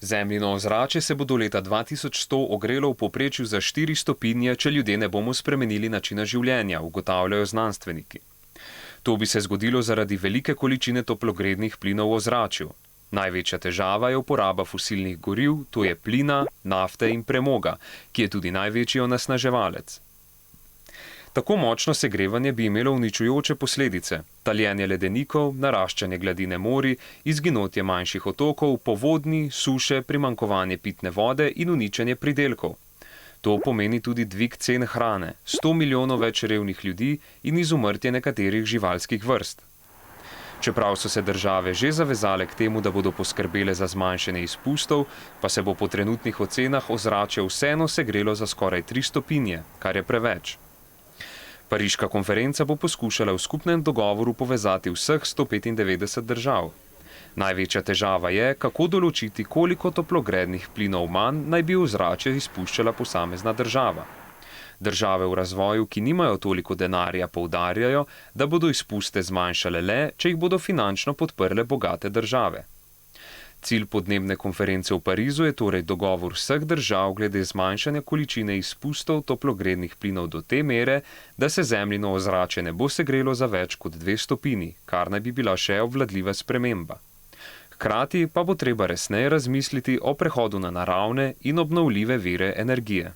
Zemljino ozračje se bo do leta 2100 ogrelo v povprečju za 4 stopinje, če ljudje ne bomo spremenili načina življenja, ugotavljajo znanstveniki. To bi se zgodilo zaradi velike količine toplogrednih plinov v ozračju. Največja težava je uporaba fosilnih goriv, to je plina, nafte in premoga, ki je tudi največji onesnaževalec. Tako močno segrevanje bi imelo uničujoče posledice: taljenje ledenikov, naraščanje gladine morij, izginotje manjših otokov, povodnji, suše, primanjkovanje pitne vode in uničenje pridelkov. To pomeni tudi dvig cen hrane, 100 milijonov več revnih ljudi in izumrtje nekaterih živalskih vrst. Čeprav so se države že zavezale k temu, da bodo poskrbele za zmanjšanje izpustov, pa se bo po trenutnih ocenah ozračje vseeno segrelo za skoraj 3 stopinje, kar je preveč. Pariška konferenca bo poskušala v skupnem dogovoru povezati vseh 195 držav. Največja težava je, kako določiti, koliko toplogrednih plinov manj naj bi v ozračje izpuščala posamezna država. Države v razvoju, ki nimajo toliko denarja, poudarjajo, da bodo izpuste zmanjšale le, če jih bodo finančno podprle bogate države. Cilj podnebne konference v Parizu je torej dogovor vseh držav glede zmanjšanja količine izpustov toplogrednih plinov do te mere, da se zemljino ozračje ne bo segrelo za več kot 2 stopinji, kar naj bi bila še obvladljiva sprememba. Hkrati pa bo treba resneje razmisliti o prehodu na naravne in obnovljive vire energije.